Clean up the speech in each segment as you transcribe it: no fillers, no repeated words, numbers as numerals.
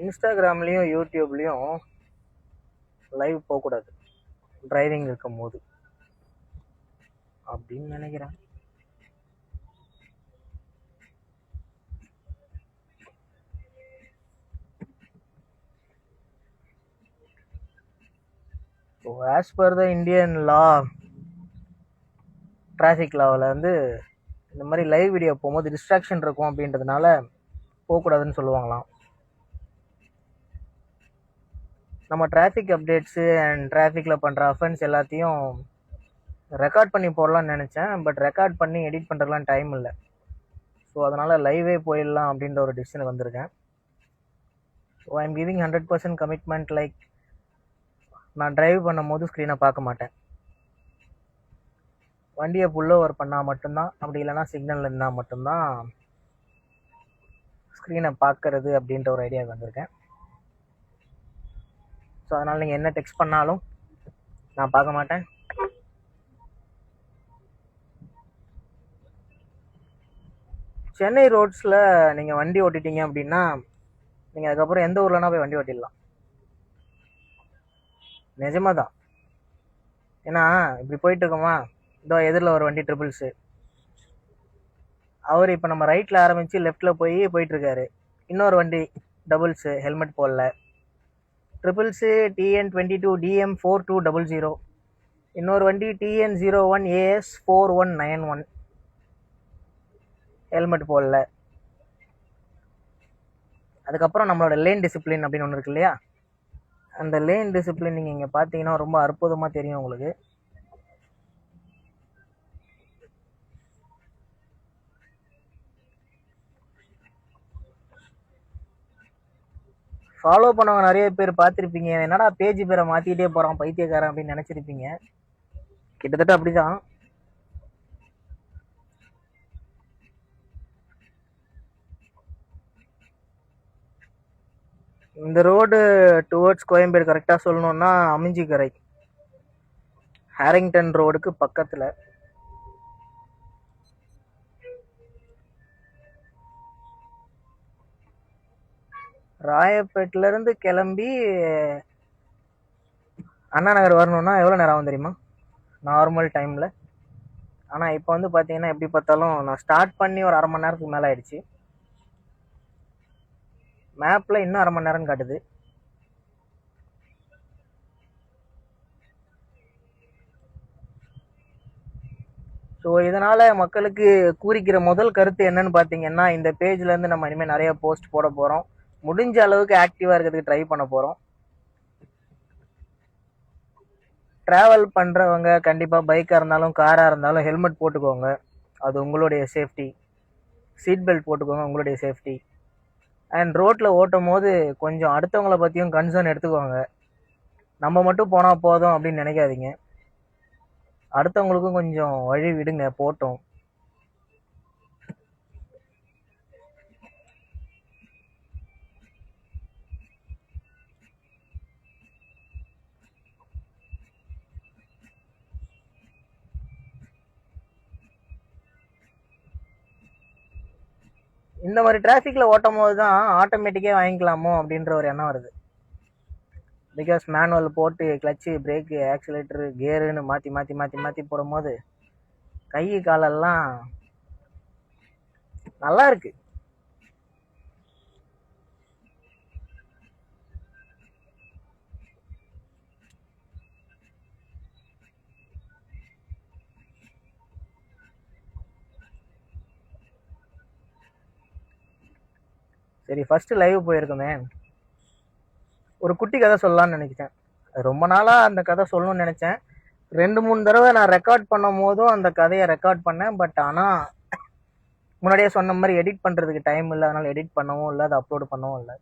இன்ஸ்டாகிராம்லேயும் யூடியூப்லேயும் லைவ் போகக்கூடாது டிரைவிங் இருக்கும் போது அப்படின்னு நினைக்கிறேன். So as per the Indian law, traffic லாவில் வந்து இந்த மாதிரி லைவ் வீடியோ போகும்போது டிஸ்ட்ராக்ஷன் இருக்கும் அப்படின்றதுனால போகக்கூடாதுன்னு சொல்லுவாங்களாம். நம்ம டிராஃபிக் அப்டேட்ஸு அண்ட் டிராஃபிக்கில் பண்ணுற அஃபென்ஸ் எல்லாத்தையும் ரெக்கார்ட் பண்ணி போடலான்னு நினச்சேன். பட் ரெக்கார்ட் பண்ணி எடிட் பண்ணுறதுலாம் டைம் இல்லை. ஸோ அதனால் லைவே போயிடலாம் அப்படின்ற ஒரு டிசிஷனுக்கு வந்திருக்கேன். So I am giving 100% commitment. Like நான் டிரைவ் பண்ணும் போது ஸ்க்ரீனை பார்க்க மாட்டேன். வண்டியை புல் ஓவர் பண்ணால் மட்டும்தான், அப்படி இல்லைனா சிக்னல் இருந்தால் மட்டும்தான் ஸ்க்ரீனை பார்க்கறது அப்படின்ற ஒரு ஐடியாவுக்கு வந்திருக்கேன். ஸோ அதனால் நீங்கள் என்ன டெக்ஸ்ட் பண்ணாலும் நான் பார்க்க மாட்டேன். சென்னை ரோட்ஸில் நீங்கள் வண்டி ஓட்டிட்டீங்க அப்படின்னா நீங்கள் அதுக்கப்புறம் எந்த ஊர்லனா போய் வண்டி ஓட்டிடலாம். நிஜமாக தான். ஏன்னா இப்படி போயிட்டுருக்கோமா, இதோ எதிரில் ஒரு வண்டி ட்ரிபிள்ஸு, அவர் இப்போ நம்ம ரைட்டில் ஆரம்பித்து லெஃப்டில் போயிட்டுருக்காரு. இன்னொரு வண்டி டபுள்ஸு, ஹெல்மெட் போடல. ட்ரிபிள்ஸு TN22 DM4200, இன்னொரு வண்டி TN01 AS4191, ஹெல்மெட் போடல. அதுக்கப்புறம் நம்மளோட லேன் டிசிப்ளின் அப்படின்னு ஒன்று இருக்கு இல்லையா, அந்த லேன் டிசிப்ளின் நீங்கள் இங்கே பார்த்தீங்கன்னா ரொம்ப அற்புதமாக தெரியும் உங்களுக்கு. ஃபாலோ பண்ணவங்க நிறைய பேர் பார்த்துருப்பீங்க. என்னடா பேஜ் பேரை மாற்றிக்கிட்டே போகிறான் பைத்தியக்காரன் அப்படின்னு நினச்சிருப்பீங்க. கிட்டத்தட்ட அப்படிதான். இந்த ரோடு டுவர்ட்ஸ் கோயம்பேடு கரெக்டாக சொல்லணுன்னா அமிஞ்சிக்கரை, ஹேரிங்டன் ரோடுக்கு பக்கத்தில். ராயப்பேட்டிலேருந்து கிளம்பி அண்ணா நகர் வரணுன்னா எவ்வளோ நேரம் ஆகும் தெரியுமா நார்மல் டைமில்? ஆனால் இப்போ வந்து பார்த்தீங்கன்னா எப்படி பார்த்தாலும் நான் ஸ்டார்ட் பண்ணி ஒரு அரை மணி நேரத்துக்கு மேலே ஆயிடுச்சு. மேப்பில் இன்னும் அரை மணி நேரம் காட்டுது. ஸோ இதனால் மக்களுக்கு கூறிக்கிற முதல் கருத்து என்னன்னு பார்த்தீங்கன்னா, இந்த பேஜ்லேருந்து நம்ம இனிமேல் நிறைய போஸ்ட் போட போகிறோம். முடிஞ்ச அளவுக்கு ஆக்டிவாக இருக்கிறதுக்கு ட்ரை பண்ண போகிறோம். ட்ராவல் பண்ணுறவங்க கண்டிப்பாக பைக்காக இருந்தாலும் காராக இருந்தாலும் ஹெல்மெட் போட்டுக்கோங்க, அது உங்களுடைய சேஃப்டி. சீட் பெல்ட் போட்டுக்கோங்க, உங்களுடைய சேஃப்டி. அண்ட் ரோட்டில் ஓட்டும் போது கொஞ்சம் அடுத்தவங்களை பற்றியும் கன்சர்ன் எடுத்துக்கோங்க. நம்ம மட்டும் போனால் போதும் அப்படின்னு நினைக்காதீங்க. அடுத்தவங்களுக்கும் கொஞ்சம் வழி விடுங்க, போட்டோம். இந்த மாதிரி டிராஃபிக்கில் ஓட்டும் போது தான் ஆட்டோமேட்டிக்காக வாங்கிக்கலாமோ அப்படின்ற ஒரு எண்ணம் வருது. பிகாஸ் மேனுவல் போட்டு கிளச்சு, பிரேக்கு, ஆக்சிலேட்டரு, கியருன்னு மாற்றி மாற்றி மாற்றி மாற்றி போடும்போது கை காலெல்லாம் நல்லா இருக்கு. சரி, ஃபஸ்ட்டு லைவ் போயிருக்குமே, ஒரு குட்டி கதை சொல்லலாம்னு நினைச்சேன். ரொம்ப நாளாக அந்த கதை சொல்லணும்னு நினச்சேன். 2-3 தடவை நான் ரெக்கார்ட் பண்ணும் போதும் அந்த கதையை ரெக்கார்ட் பண்ணேன். பட் ஆனால் முன்னாடியே சொன்ன மாதிரி எடிட் பண்ணுறதுக்கு டைம் இல்லை, அதனால் எடிட் பண்ணவும் இல்லை, அதை அப்லோடு பண்ணவும் இல்லை.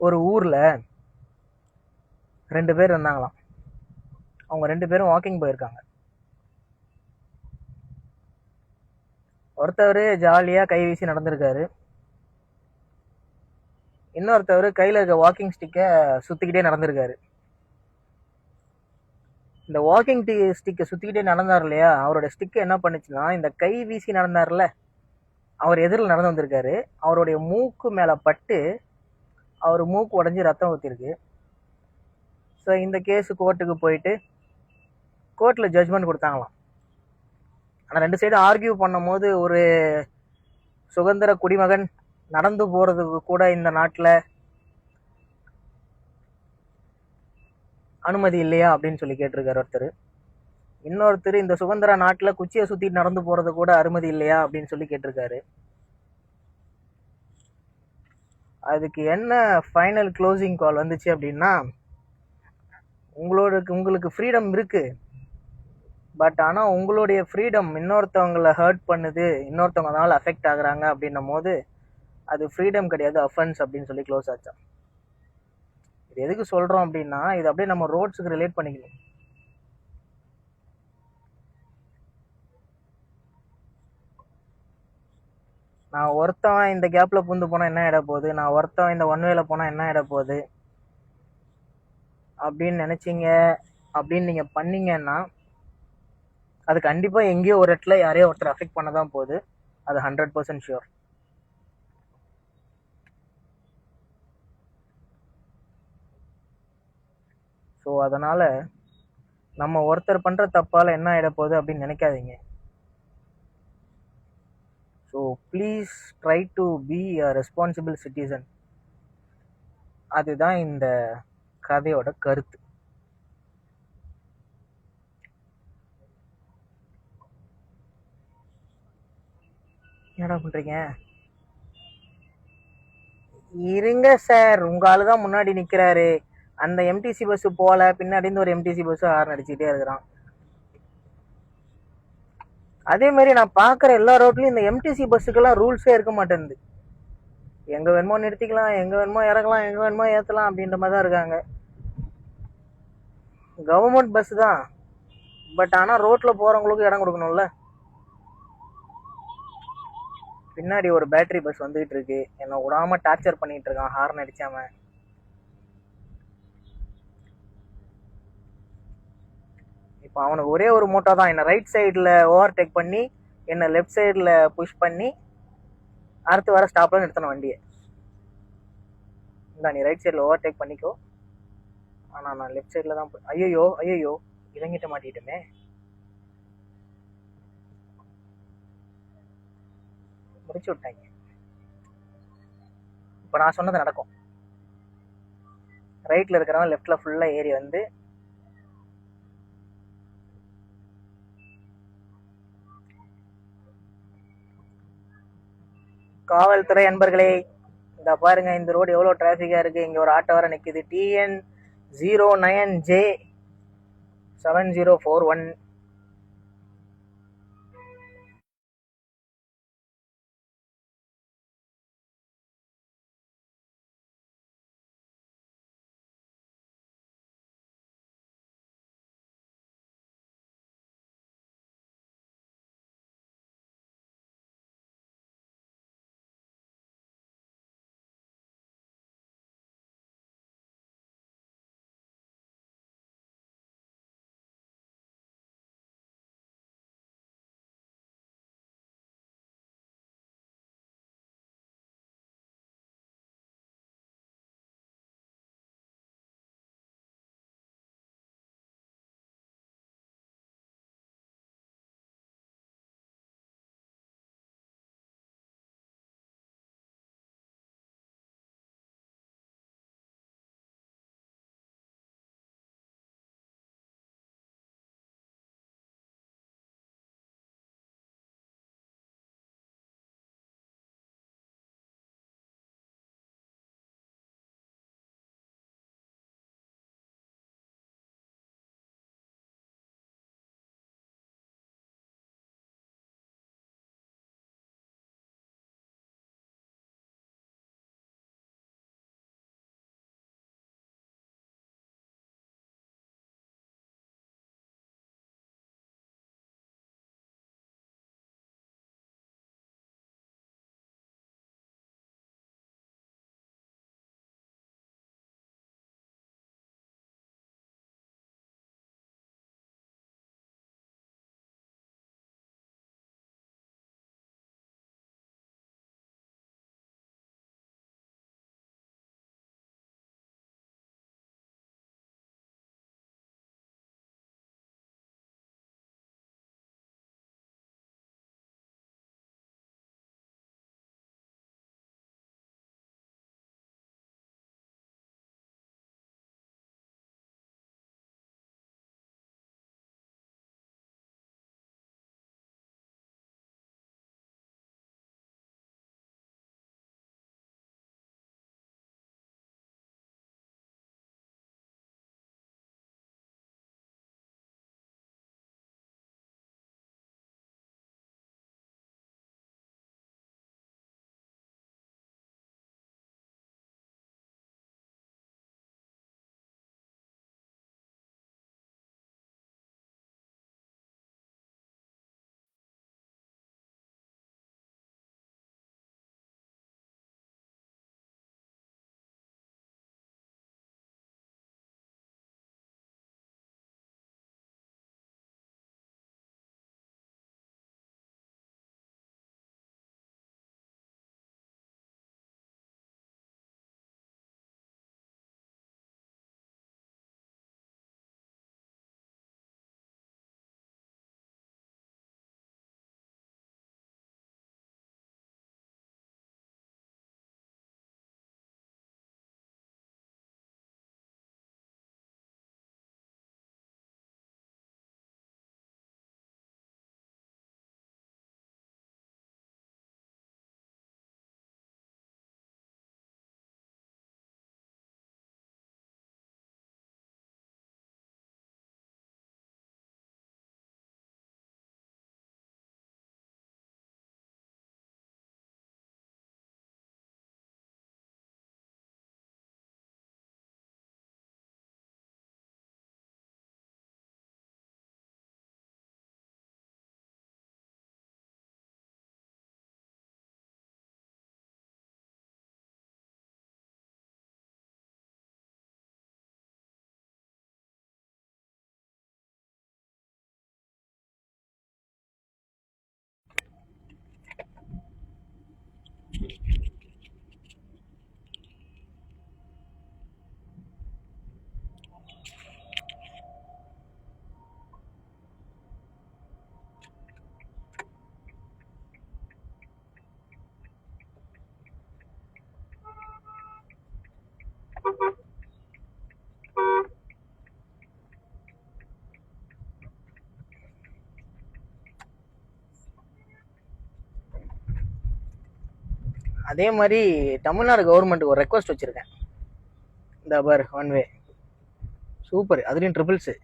ஒரு ஊரில் 2 பேர் இருந்தாங்களாம். அவங்க 2 பேரும் வாக்கிங் போயிருக்காங்க. ஒருத்தவர் ஜாலியாக கை வீசி நடந்திருக்காரு. இன்னொருத்தவர் கையில் இருக்க வாக்கிங் ஸ்டிக்கை சுற்றிக்கிட்டே நடந்திருக்காரு. இந்த வாக்கிங் ஸ்டிக்கை சுற்றிக்கிட்டே நடந்தார் இல்லையா, அவரோட ஸ்டிக்கை என்ன பண்ணுச்சுன்னா, இந்த கை வீசி நடந்தார்ல அவர் எதிரில் நடந்து வந்திருக்காரு. அவருடைய மூக்கு மேலே பட்டு அவர் மூக்கு உடஞ்சி ரத்தம் ஊற்றிருக்கு. ஸோ இந்த கேஸ் கோர்ட்டுக்கு போயிட்டு கோர்ட்டில் ஜட்ஜ்மெண்ட் கொடுத்தாங்களாம். ஆனால் 2 சைடும் ஆர்கியூ பண்ணும் போது ஒரு சுதந்திர குடிமகன் நடந்து போகிறதுக்கு கூட இந்த நாட்டில் அனுமதி இல்லையா அப்படின்னு சொல்லி கேட்டிருக்காரு ஒருத்தர். இன்னொருத்தர் இந்த சுதந்திர நாட்டில் குச்சியை சுற்றிட்டு நடந்து போகிறது கூட அனுமதி இல்லையா அப்படின்னு சொல்லி கேட்டிருக்காரு. அதுக்கு என்ன ஃபைனல் க்ளோசிங் கால் வந்துச்சு அப்படின்னா, உங்களுக்கு ஃப்ரீடம் இருக்கு, பட் ஆனால் உங்களுடைய ஃப்ரீடம் இன்னொருத்தவங்களை ஹர்ட் பண்ணுது, இன்னொருத்தவங்க அதனால அஃபெக்ட் ஆகுறாங்க அப்படின்னும் போது அது ஃப்ரீடம் கிடையாது, அஃபென்ஸ் அப்படின்னு சொல்லி க்ளோஸ் ஆச்சா. இது எதுக்கு சொல்கிறோம் அப்படின்னா, இது அப்படியே நம்ம ரோட்ஸுக்கு ரிலேட் பண்ணிக்கணும். நான் ஒருத்தவன் இந்த கேப்பில் புந்து போனால் என்ன ஆகிட போகுது, நான் ஒருத்தவன் இந்த ஒன் வேல போனால் என்ன ஆகிட போகுது அப்படின்னு நினச்சிங்க அப்படின்னு நீங்கள் பண்ணீங்கன்னா அது கண்டிப்பாக எங்கேயோ ஒரு இடத்துல யாரையோ ஒருத்தர் அஃபெக்ட் பண்ண தான் போகுது. அது 100% ஷியோர். ஸோ அதனால் நம்ம ஒருத்தர் பண்ணுற தப்பால் என்ன ஆகிட போகுது அப்படின்னு நினைக்காதீங்க. So please try to be a responsible citizen. அதுதான் இந்த கதையோட கருத்து. என்னடா பண்ணுறீங்க? இருங்க சார், உங்கள் ஆளு தான் முன்னாடி நிற்கிறாரு. அந்த எம்டிசி பஸ்ஸு போகல, பின்னாடி இருந்து ஒரு எம்டிசி பஸ்ஸு ஹார்ன் அடிச்சுக்கிட்டே இருக்கிறான். அதே மாதிரி நான் பார்க்குற எல்லா ரோட்லையும் இந்த எம்டிசி பஸ்ஸுக்கெல்லாம் ரூல்ஸே இருக்க மாட்டேங்குது. எங்கே வேணுமோ நிறுத்திக்கலாம், எங்கே வேணுமோ இறக்கலாம், எங்கே வேணுமோ ஏற்றலாம் அப்படின்ற மாதிரி தான் இருக்காங்க. கவர்மெண்ட் பஸ் தான், பட் ஆனால் ரோட்டில் போகிறவங்களுக்கு இடம் கொடுக்கணும்ல. பின்னாடி ஒரு பேட்டரி பஸ் வந்துகிட்டு இருக்கு, என்னை விடாம டார்ச்சர் பண்ணிட்டு இருக்கான் ஹார்ன் அடிச்சாம. இப்போ அவனுக்கு ஒரே ஒரு மோட்டோ தான், என்னை ரைட் சைடில் ஓவர்டேக் பண்ணி என்னை லெஃப்ட் சைடில் புஷ் பண்ணி அடுத்து வர ஸ்டாப்பில் நிறுத்தணும் வண்டியை. இந்த நீ ரைட் சைடில் ஓவர்டேக் பண்ணிக்கோ, ஆனால் நான் லெஃப்ட் சைடில் தான் ஐயோ ஐயோ இறங்கிட்ட மாட்டிக்கிட்டோமே. முடிச்சு விட்டாங்க. இப்போ நான் சொன்னது நடக்கும். ரைட்டில் இருக்கிறவன் லெஃப்டில் ஃபுல்லாக ஏறி வந்து காவல்துறை அன்பர்களே, இந்த பாருங்க இந்த ரோடு எவ்வளோ டிராஃபிக்காக இருக்குது. இங்கே ஒரு ஆட்டோ வர நிற்குது, TN09J7041. அதே மாதிரி தமிழ்நாடு கவர்மெண்ட்டுக்கு ஒரு ரெக்வஸ்ட் வச்சுருக்கேன். இந்த பார் ஒன் வே சூப்பர், அதுலேயும் ட்ரிபிள்ஸு.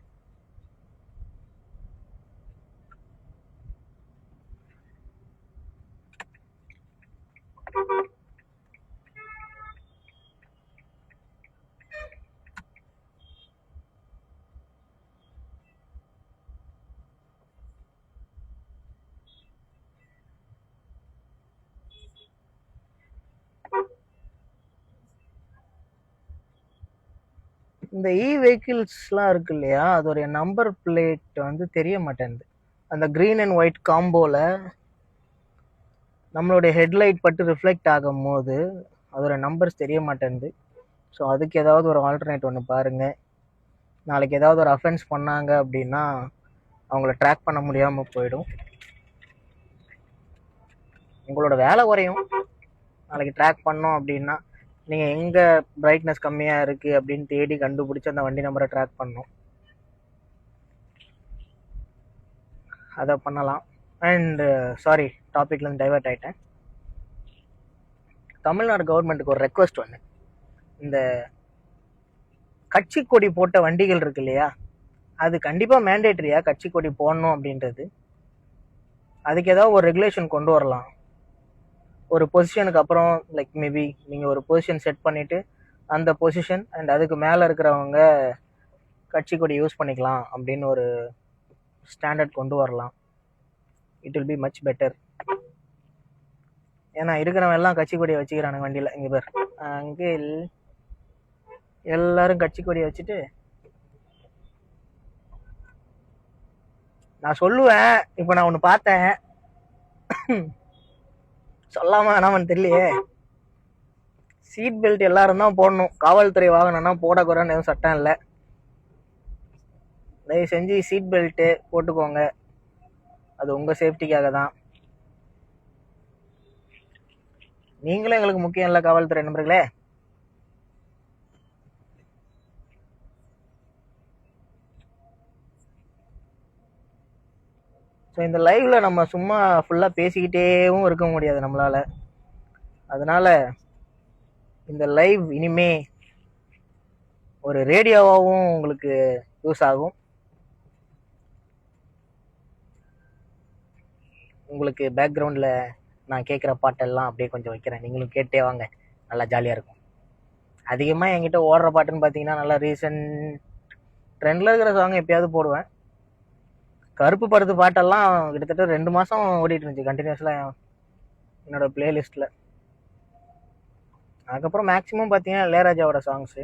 இந்த வெஹிக்கிள்ஸ்லாம் இருக்கு இல்லையா, அதோடைய நம்பர் பிளேட் வந்து தெரிய மாட்டேங்குது. அந்த க்ரீன் அண்ட் ஒயிட் காம்போவில் நம்மளுடைய ஹெட்லைட் பட்டு ரிஃப்ளெக்ட் ஆகும் போது அதோட நம்பர்ஸ் தெரிய மாட்டேங்குது. ஸோ அதுக்கு ஏதாவது ஒரு ஆல்டர்னேட் ஒன்று பாருங்கள். நாளைக்கு ஏதாவது ஒரு அஃபென்ஸ் பண்ணாங்க அப்படின்னா அவங்கள ட்ராக் பண்ண முடியாமல் போயிடும். உங்களோட வேலை குறையும். நாளைக்கு ட்ராக் பண்ணோம் அப்படின்னா நீங்கள் எங்கே பிரைட்னஸ் கம்மியாக இருக்குது அப்படின்னு தேடி கண்டுபிடிச்சி அந்த வண்டி நம்பரை ட்ராக் பண்ணணும். அதை பண்ணலாம். அண்டு சாரி, டாப்பிக்லேருந்து டைவர்ட் ஆகிட்டேன். தமிழ்நாடு கவர்மெண்ட்டுக்கு ஒரு ரெக்வஸ்ட் ஒன்று. இந்த கட்சி கொடி போட்ட வண்டிகள் இருக்கு இல்லையா, அது கண்டிப்பாக மேண்டேட்டரியா கட்சி கொடி போடணும் அப்படின்றது. அதுக்கு ஏதாவது ஒரு ரெகுலேஷன் கொண்டு வரலாம். ஒரு பொசிஷனுக்கு அப்புறம் லைக் மேபி நீங்கள் ஒரு பொசிஷன் செட் பண்ணிவிட்டு அந்த பொசிஷன் அண்ட் அதுக்கு மேலே இருக்கிறவங்க கட்சி கொடி யூஸ் பண்ணிக்கலாம் அப்படின்னு ஒரு ஸ்டாண்டர்ட் கொண்டு வரலாம். It will be much better. ஏன்னா இருக்கிறவங்க எல்லாம் கட்சி கொடியை வச்சுக்கிறானுங்க வண்டியில். இங்கே பேர் அங்கே எல்லாரும் கட்சி கொடியை வச்சுட்டு நான் சொல்லுவேன். இப்போ நான் ஒன்று பார்த்தேன், சொல்லாம வேணாமன்னு தெரியலையே. சீட் பெல்ட் எல்லாரும் தான் போடணும், காவல்துறை வாகனம்னா போடக்கூடாதுன்னு எதுவும் சட்டம் இல்லை. தயவு செஞ்சு சீட் பெல்ட்டு போட்டுக்கோங்க, அது உங்கள் சேஃப்டிக்காக தான். நீங்களும் எங்களுக்கு முக்கியம் இல்லை காவல்துறை நண்பர்களே. ஸோ இந்த லைவ்ல நம்ம சும்மா ஃபுல்லாக பேசிக்கிட்டேவும் இருக்க முடியாது நம்மளால. அதனால இந்த லைவ் இனிமே ஒரு ரேடியோவாகவும் உங்களுக்கு யூஸ் ஆகும். உங்களுக்கு பேக்ரவுண்டில் நான் கேட்குற பாட்டெல்லாம் அப்படியே கொஞ்சம் வைக்கிறேன், நீங்களும் கேட்டே வாங்க, நல்லா ஜாலியாக இருக்கும். அதிகமாக என்கிட்ட ஓடுற பாட்டுன்னு பார்த்தீங்கன்னா நல்லா ரீசன்ட் ட்ரெண்டில் இருக்கிற சாங் எப்பயாவது போடுவேன். கருப்பு படத்து பாட்டெல்லாம் கிட்டத்தட்ட 2 மாதம் ஓடிட்டு இருந்துச்சு கண்டினியூஸாக என்னோட பிளேலிஸ்ட்டில். அதுக்கப்புறம் மேக்ஸிமம் பார்த்தீங்கன்னா இளையராஜாவோட சாங்ஸு,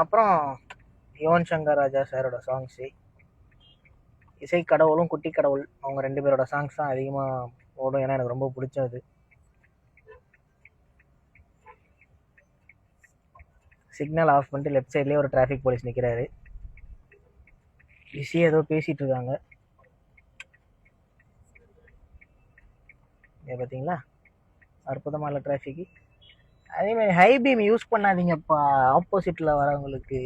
அப்புறம் யுவன் சங்கர் ராஜா சாரோட சாங்ஸு, இசை கடவுளும் குட்டி கடவுள் அவங்க 2 பேரோட சாங்ஸ் தான் அதிகமாக ஓடும். ஏன்னா எனக்கு ரொம்ப பிடிச்சது. சிக்னல் ஆஃப் பண்ணிட்டு லெஃப்ட் சைட்லேயே ஒரு டிராஃபிக் போலீஸ் நிற்கிறாரு. ஈஸியாக ஏதோ பேசிகிட்டு இருக்காங்க. பார்த்தீங்களா, அற்புதமாக இல்லை டிராஃபிக்கு. அதேமாதிரி ஹை பீம் யூஸ் பண்ணாதீங்கப்பா ஆப்போசிட்டில் வரவங்களுக்கு.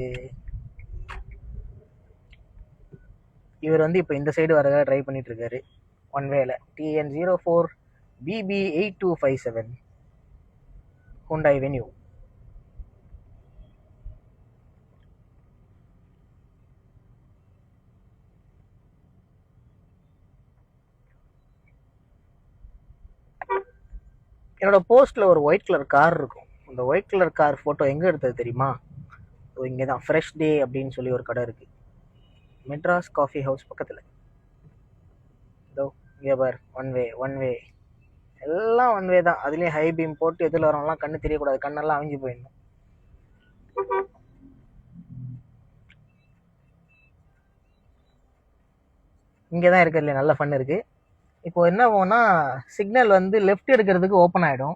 இவர் வந்து இப்போ இந்த சைடு வரதாக ட்ரை பண்ணிட்டு இருக்காரு ஒன் வேல. TN04 BB8257 Hyundai Venue. என்னோட போஸ்ட்ல ஒரு ஒயிட் கலர் கார் இருக்கும். அந்த ஒயிட் கலர் கார் ஃபோட்டோ எங்கே எடுத்தது தெரியுமா? இங்கே தான் ஃப்ரெஷ் டே அப்படின்னு சொல்லி ஒரு கடை இருக்குது, மெட்ராஸ் காஃபி ஹவுஸ் பக்கத்தில். இதோ இங்கே பார், ஒன் வே எல்லாம் ஒன் வே தான். அதுலேயும் ஹை பீம் போட்டு எதில் வரவங்களாம் கண்ணு தெரியக்கூடாது, கண்ணெல்லாம் அவிஞ்சு போயிடணும். இங்கே தான் இருக்கிறதுல நல்ல ஃபன் இருக்குது. இப்போ என்ன போனா சிக்னல் வந்து லெஃப்ட் எடுக்கிறதுக்கு ஓப்பன் ஆகிடும்.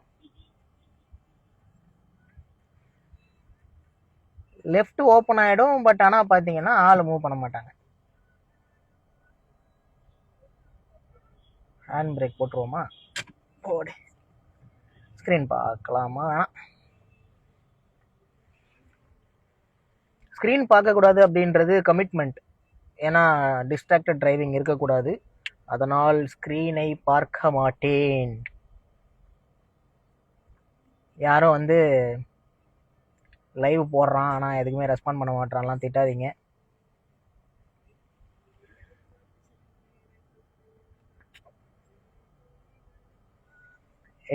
லெஃப்ட் ஓப்பன் ஆகிடும், பட் ஆனால் பார்த்தீங்கன்னா ஆள் மூவ் பண்ண மாட்டாங்க. ஹேண்ட் பிரேக் போட்டுருவோமா? போடு. ஸ்க்ரீன் பார்க்கலாமா? ஸ்க்ரீன் பார்க்கக்கூடாது அப்படின்றது கமிட்மெண்ட். ஏன்னா டிஸ்ட்ராக்டட் டிரைவிங் இருக்கக்கூடாது. அதனால் ஸ்க்ரீனை பார்க்க மாட்டேன். யாரோ வந்து லைவ் போடுறான் ஆனால் எதுக்குமே ரெஸ்பாண்ட் பண்ண மாட்டான்லாம் திட்டாதீங்க.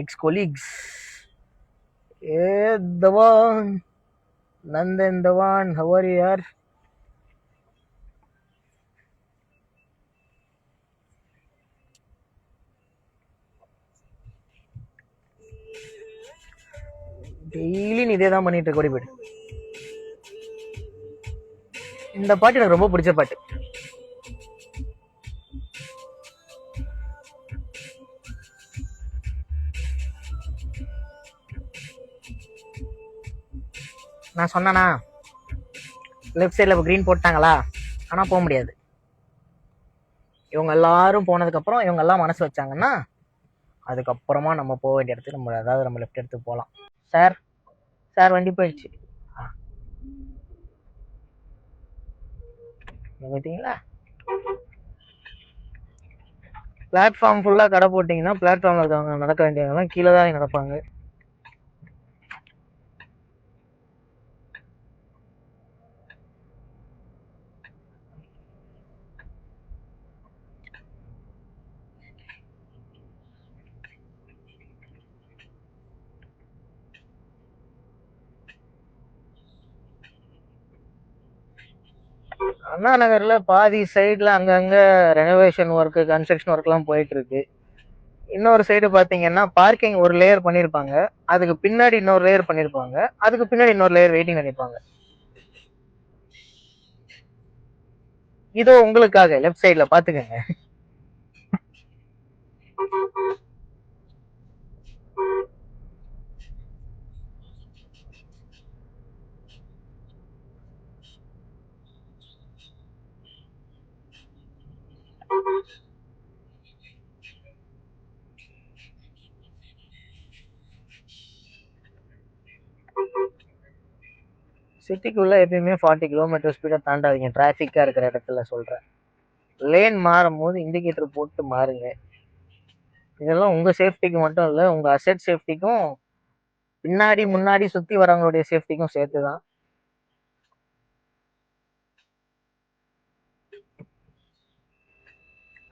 எக்ஸ் கொலீக்ஸ் ஏ தவான் நந்தன் தவான் ஹவர் யார் டெய்லி நீ இதே தான் பண்ணிட்டு இருக்க. ஓடி போயிடு. இந்த பாட்டு எனக்கு ரொம்ப பிடிச்ச பாட்டு. நான் சொன்னேனா லெஃப்ட் சைடில் இப்போ க்ரீன் போட்டாங்களா, ஆனால் போக முடியாது. இவங்க எல்லாரும் போனதுக்கப்புறம் இவங்க எல்லாம் மனசு வச்சாங்கன்னா அதுக்கப்புறமா நம்ம போக வேண்டிய இடத்துக்கு நம்ம அதாவது நம்ம லெஃப்ட் எடுத்து போகலாம். சார் சார் வண்டி போயிடுச்சு பார்த்தீங்களா. பிளாட்ஃபார்ம் ஃபுல்லாக கடை போட்டிங்கன்னா பிளாட்ஃபார்மில் இருக்கவங்க நடக்க வேண்டியவங்கலாம் கீழே தான் நடப்பாங்க. அண்ணா நகர்ல பாதி சைடுல அங்கங்க ரெனோவேஷன் ஒர்க் கன்ஸ்ட்ரக்ஷன் ஒர்க்லாம் போயிட்டு இருக்கு. இன்னொரு சைடு பாத்தீங்கன்னா பார்க்கிங் ஒரு லேயர் பண்ணிருப்பாங்க, அதுக்கு பின்னாடி இன்னொரு லேயர் பண்ணிருப்பாங்க, அதுக்கு பின்னாடி இன்னொரு லேயர் வெயிட்டிங் பண்ணிருப்பாங்க. இதோ உங்களுக்காக லெஃப்ட் சைடுல பாத்துக்கங்க. சிட்டிக்குள்ள எப்பயுமே 40 கிலோமீட்டர் ஸ்பீடை தாண்டாதீங்க. டிராஃபிக்கா இருக்கிற இடத்துல சொல்றேன். லேன் மாறும் போது இண்டிகேட்டர் போட்டு மாறுங்க. இதெல்லாம் உங்க சேஃப்டிக்கு மட்டும் இல்ல, உங்க அசெட் சேஃப்டிக்கும் பின்னாடி முன்னாடி சுத்தி வரவங்களுடைய சேஃப்டிக்கும் சேர்த்துதான்.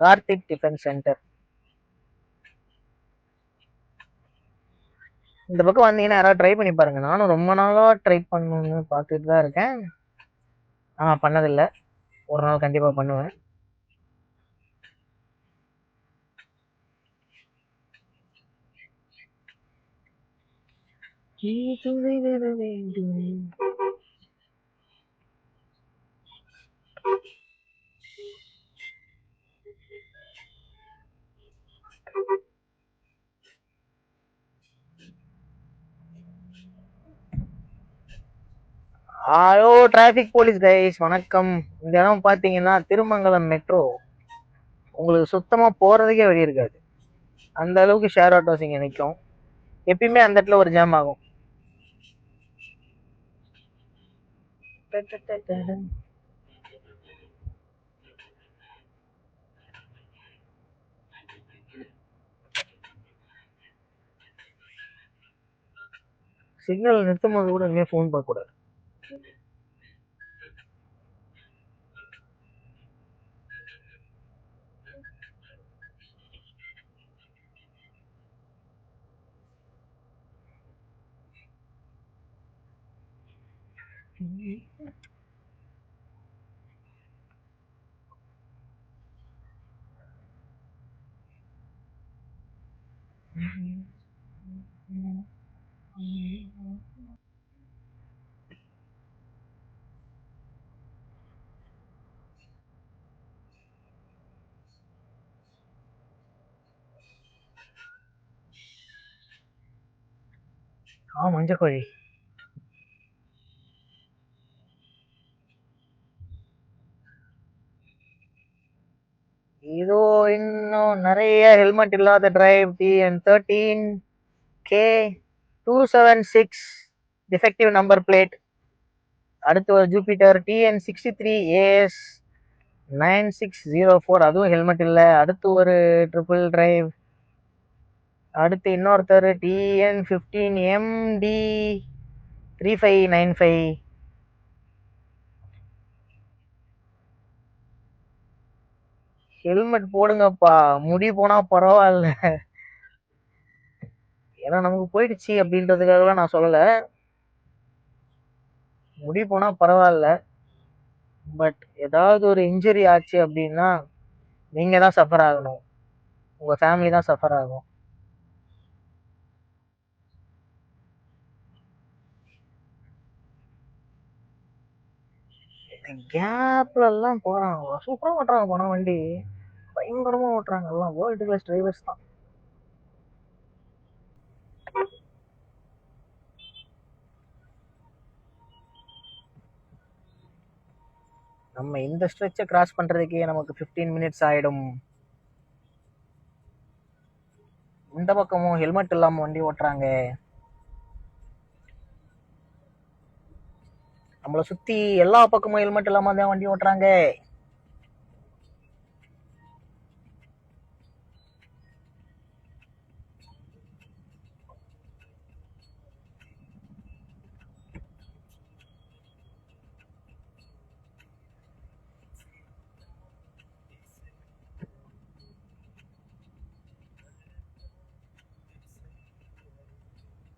கார்த்திக் டிஃபென்ஸ் சென்டர் இந்த பக்கம் வந்தீங்கன்னா யாராவது ட்ரை பண்ணி பாருங்க. நானும் ரொம்ப நாளா ட்ரை பண்ணணும்னு பார்த்துட்டு தான் இருக்கேன். பண்ணதில்லை. ஒரு நாள் கண்டிப்பா பண்ணுவேன். ஹலோ டிராபிக் போலீஸ் கைஸ், வணக்கம். இந்த இடம் பாத்தீங்கன்னா திருமங்கலம் மெட்ரோ. உங்களுக்கு சுத்தமா போறதுக்கே வழி இருக்காது, அந்த அளவுக்கு ஷேர் ஆட்டோஸ் இங்க நிற்கும். எப்பயுமே அந்த இடத்துல ஒரு ஜாம் ஆகும். சிக்னல் நிறுத்தும் போது கூட இனிமே ஃபோன் பார்க்க கூடாது. மஞ்சக்கோழி இதோ இன்னும் நிறைய ஹெல்மெட் இல்லாத drive TN13 K276 defective number plate. அடுத்து ஒரு ஜூபிட்டர் TN63 AS9604, அதுவும் ஹெல்மெட் இல்லை. அடுத்து ஒரு ட்ரிபிள் டிரைவ். அடுத்து இன்னொருத்தர் TN15MD3595. ஹெல்மெட் போடுங்கப்பா, முடி போனா பரவாயில்ல. ஏன்னா நமக்கு போயிடுச்சு அப்படின்றதுக்காகலாம் நான் சொல்லல. முடி போனா பரவாயில்ல, பட் ஏதாவது ஒரு இன்ஜுரி ஆச்சு அப்படின்னா நீங்க தான் சஃபர் ஆகணும், உங்க ஃபேமிலி தான் சஃபர் ஆகும். கேப்ல எல்லாம் போறாங்க, சூப்பரா ஓட்டுறாங்க. போன வண்டி பயங்கரமா ஓட்டுறாங்க, எல்லாம் வேர்ல்டு கிளாஸ் டிரைவர்ஸ் தான். நம்ம இந்த ஸ்ட்ரெச்சை கிராஸ் பண்றதுக்கே நமக்கு 15 மினிட்ஸ் ஆயிடும். இந்த பக்கமும் ஹெல்மெட் இல்லாம வண்டி ஓட்டுறாங்க. நம்மளை சுத்தி எல்லா பக்கமும் ஹெல்மெட் இல்லாம தான் வண்டி ஓட்டுறாங்க.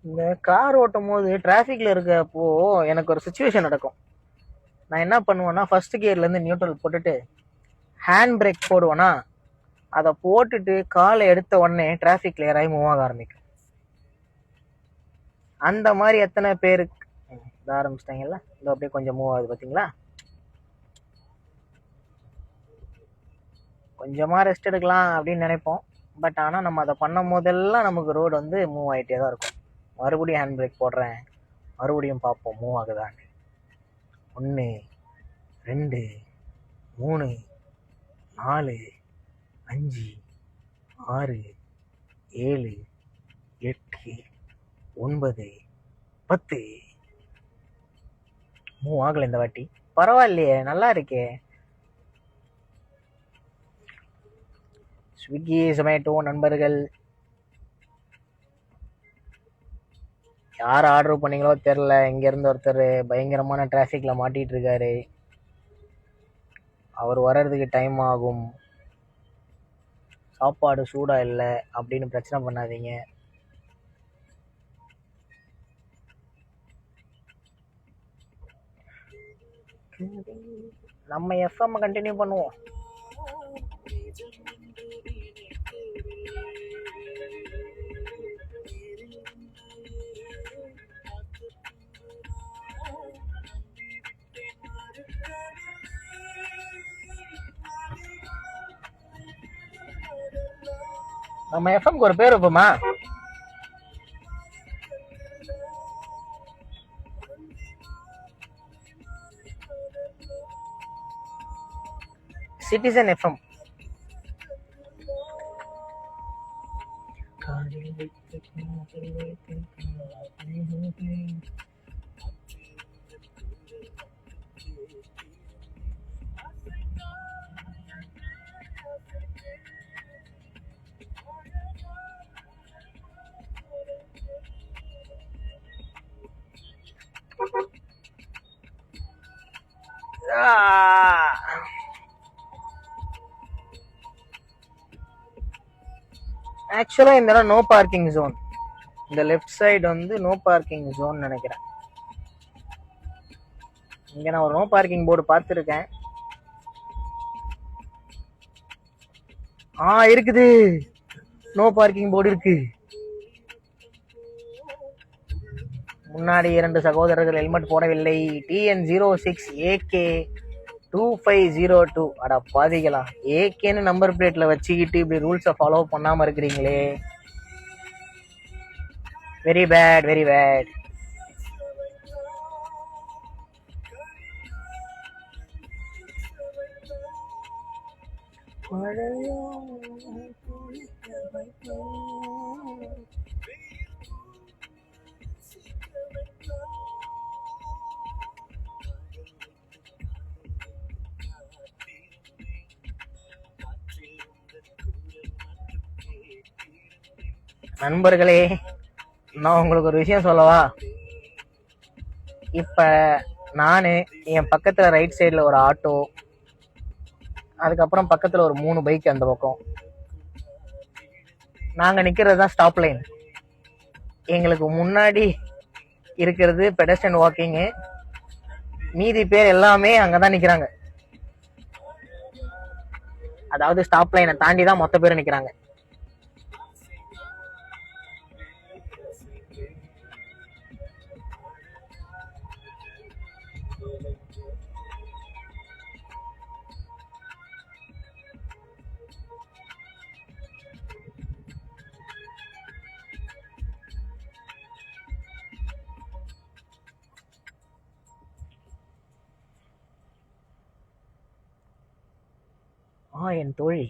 இந்த கார் ஓட்டும் போது டிராஃபிக்ல இருக்கப்போ எனக்கு ஒரு சுச்சுவேஷன் நடக்கும். நான் என்ன பண்ணுவேன்னா, ஃபர்ஸ்ட் கியர்ல இருந்து நியூட்ரல் போட்டுட்டு ஹேண்ட் பிரேக் போடுவேன்னா, அதை போட்டுட்டு காலை எடுத்த உடனே டிராஃபிக் கிளியர் ஆகி மூவ் ஆக ஆரம்பிக்கும். அந்த மாதிரி எத்தனை பேருக்கு ஆரம்பிச்சிட்டாங்கல்ல, இந்த அப்படியே கொஞ்சம் மூவ் ஆகுது பாத்தீங்களா. கொஞ்சமா ரெஸ்ட் எடுக்கலாம் அப்படின்னு நினைப்போம், பட் ஆனால் நம்ம அதை பண்ணும் போதெல்லாம் நமக்கு ரோடு வந்து மூவ் ஆகிட்டே தான் இருக்கும். மறுபடியும் ஹேண்ட் பிரேக் போடுறேன், மறுபடியும் பார்ப்போம் மூவ் ஆகுதான்னு. 1 2 3 4 5 6 7 8 9 10 மூவ் ஆகல இந்த வாட்டி. பரவாயில்லையே, நல்லா இருக்கே. ஸ்விக்கி ஜொமேட்டோ நண்பர்கள், யார் ஆர்டர் பண்ணீங்களோ தெரில, இங்கேருந்து ஒருத்தர் பயங்கரமான டிராஃபிக்ல மாட்டிட்டு இருக்காரு. அவர் வர்றதுக்கு டைம் ஆகும், சாப்பாடு சூடா இல்லை அப்படின்னு பிரச்சனை பண்ணாதீங்க. நம்ம எஃப்எம் கண்டினியூ பண்ணுவோம். நம்ம எஃப்எம்க்கு ஒரு பேர் வைப்போமா? Citizen FM. ஆக்சுவலா இந்த இடம் நோ பார்க்கிங் ஜோன். இந்த லெஃப்ட் சைடு வந்து நோ பார்க்கிங் ஜோன் நினைக்கிறேன். இங்க நான் ஒரு நோ பார்க்கிங் போர்டு பார்த்துருக்கேன். இருக்குது, நோ பார்க்கிங் போர்டு இருக்கு. முன்னாடி 2 சகோதரர்கள் ஹெல்மெட் போடவில்லை. TN06AK2502. அட பாதிகளா, ஏகேன்னு நம்பர் பிளேட்ல வச்சுக்கிட்டு இப்படி ரூல்ஸை ஃபாலோ பண்ணாம இருக்கிறீங்களே. Very bad, very bad. நண்பர்களே, நான் உங்களுக்கு ஒரு விஷயம் சொல்லவா? இப்ப நானு, என் பக்கத்துல ரைட் சைடுல ஒரு ஆட்டோ, அதுக்கப்புறம் பக்கத்துல ஒரு 3 பைக் அந்த பக்கம். நாங்க நிக்கிறது தான் ஸ்டாப் லைன். எங்களுக்கு முன்னாடி இருக்கிறது பெடஸ்ட்ரியன் வாக்கிங், மீதி பேர் எல்லாமே அங்கதான் நிக்கிறாங்க. அதாவது ஸ்டாப் லைனை தாண்டி தான் மொத்த பேர் நிக்கிறாங்க. என் தோழி.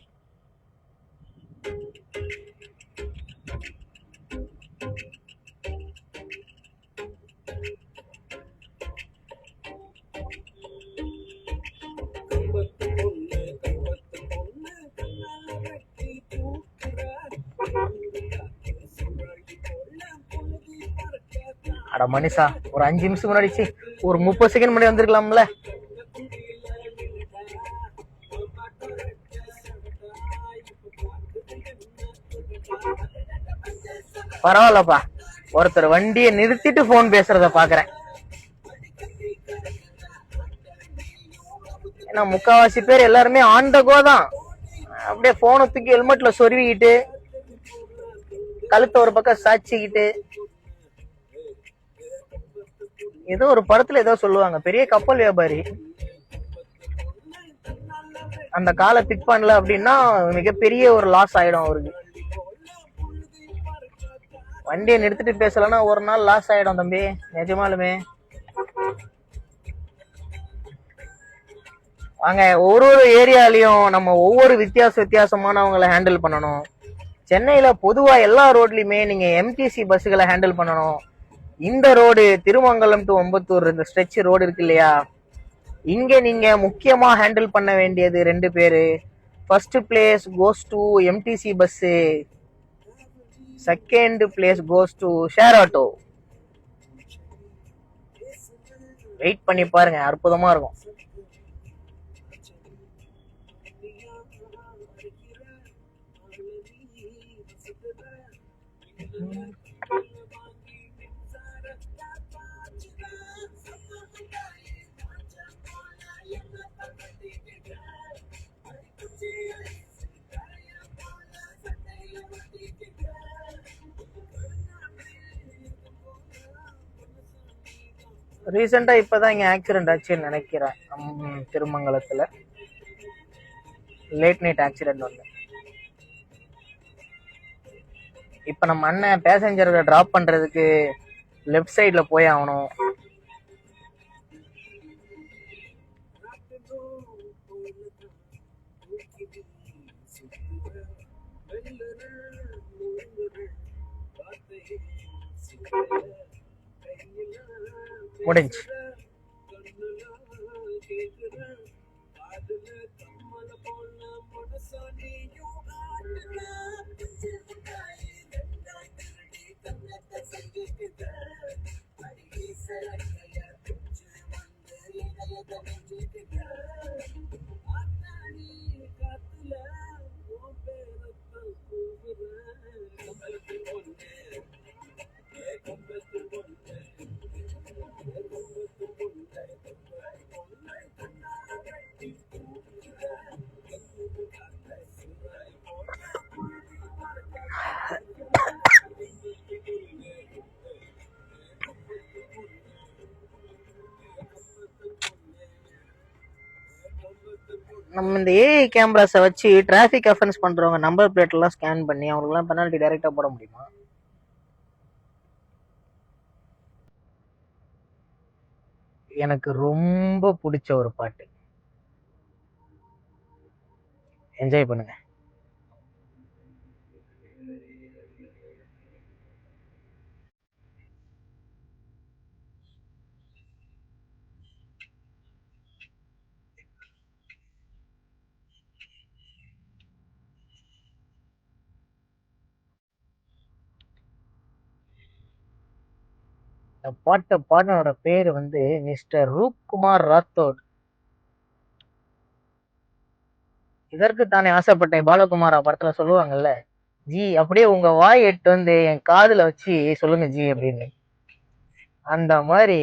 அட மனுஷா, ஒரு 5 நிமிஷம் முன்னாடி, ஒரு 30 செகண்ட் முன்னாடி வந்திருக்கலாம்ல. பரவாயில்லப்பா, ஒருத்தர் வண்டியை நிறுத்திட்டு போன் பேசுறத பாக்குறேன். ஏன்னா முக்காவாசி பேர் எல்லாருமே ஆன் த கோ தான். அப்படியே போனை தூக்கி ஹெல்மெட்ல சொருவிக்கிட்டு, கழுத்தை ஒரு பக்கம் சாச்சிக்கிட்டு, ஏதோ ஒரு படத்துல ஏதோ சொல்லுவாங்க, பெரிய கப்பல் வியாபாரி அந்த காலை பிக் பண்ணல அப்படின்னா மிகப்பெரிய ஒரு லாஸ் ஆயிடும் அவருக்கு. வண்டியை நிறுத்திட்டு பேசலன்னா ஒரு நாள் லாஸ் ஆயிடும் தம்பி, நிஜமாலுமே. வாங்க, ஒரு ஒரு ஏரியாலையும் நம்ம ஒவ்வொரு வித்தியாசமானவங்களை ஹேண்டில் பண்ணணும். சென்னையில பொதுவா எல்லா ரோட்லயுமே நீங்க எம்டிசி பஸ்ஸுகளை ஹேண்டில் பண்ணணும். இந்த ரோடு திருமங்கலம் டு ஒம்பத்தூர், இந்த ஸ்ட்ரெச் ரோடு இருக்கு இல்லையா, இங்க நீங்க முக்கியமா ஹேண்டில் பண்ண வேண்டியது 2 பேரு. First place goes to MTC bus, second place goes to share auto. Wait பண்ணி பாருங்க, அற்புதமா இருக்கும். ரீசெண்டா இப்பதான் இங்க ஆக்சிடென்ட் ஆச்சுன்னு நினைக்கிறேன், திருமங்கலத்துல லேட் நைட் ஆக்சிடென்ட் ஒண்ணு. இப்ப நம்ம அண்ணன் பேசஞ்சரை டிராப் பண்றதுக்கு லெஃப்ட் சைட்ல போய் ஆகணும். முடிஞ்சு. நம்ம இந்த ஏஐ கேமராஸை வச்சு டிராஃபிக் அஃபென்ஸ் பண்றவங்க நம்பர் பிளேட் எல்லாம் ஸ்கேன் பண்ணி அவங்களுக்கு எல்லாம் பெனால்டி டைரக்டா போட முடியுமா? எனக்கு ரொம்ப பிடிச்ச ஒரு பாட்டு, என்ஜாய் பண்ணுங்க. பாட்டை பாடினோட பேரு வந்து மிஸ்டர் ரூப்குமார் ராத்தோட். இதற்கு தானே ஆசைப்பட்டேன் பாலகுமாரா படத்துல சொல்லுவாங்கல்ல, ஜி அப்படியே உங்க வாய் எட்டு வந்து என் காதுல வச்சு சொல்லுங்க ஜி அப்படின்னு. அந்த மாதிரி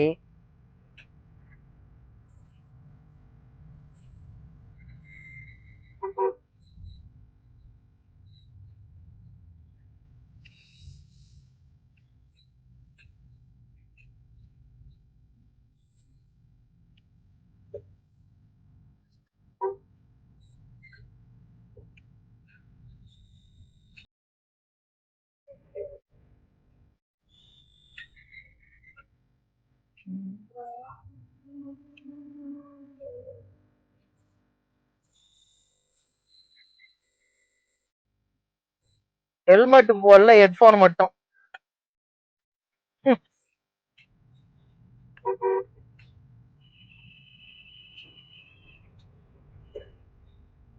ஹெல்மெட் போடல, ஹெட்போன் மட்டும்.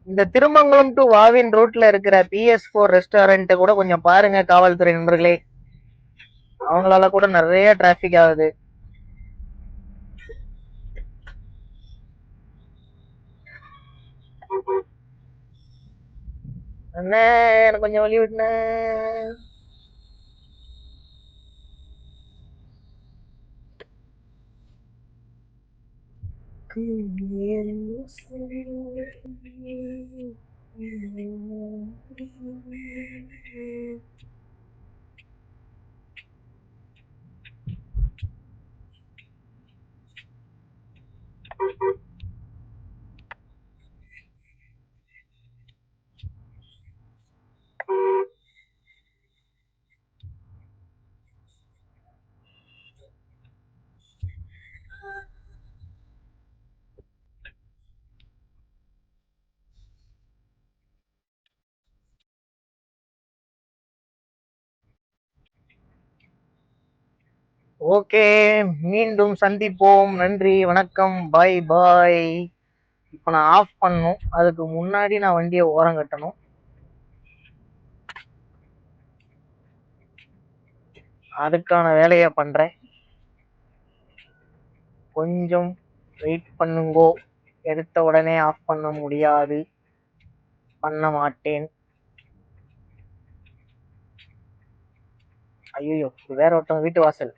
இந்த திருமங்கலம் டு வாவின் ரோட்ல இருக்கிற PS4 ரெஸ்டாரண்ட் கூட கொஞ்சம் பாருங்க காவல்துறை நண்பர்களே. அவங்களால கூட நிறைய டிராபிக் ஆகுது. அண்ணே எனக்கு கொஞ்சம் வழி விட்டுனே. ஓகே, மீண்டும் சந்திப்போம். நன்றி, வணக்கம், பாய் பாய். இப்போ நான் ஆஃப் பண்ணணும், அதுக்கு முன்னாடி நான் வண்டியை ஓரம் கட்டணும். அதுக்கான வேலையை பண்றேன். கொஞ்சம் வெயிட் பண்ணுங்கோ. எடுத்த உடனே ஆஃப் பண்ண முடியாது, பண்ண மாட்டேன். ஐயோ, வேற ஒருத்தவங்க வீட்டு வாசல்.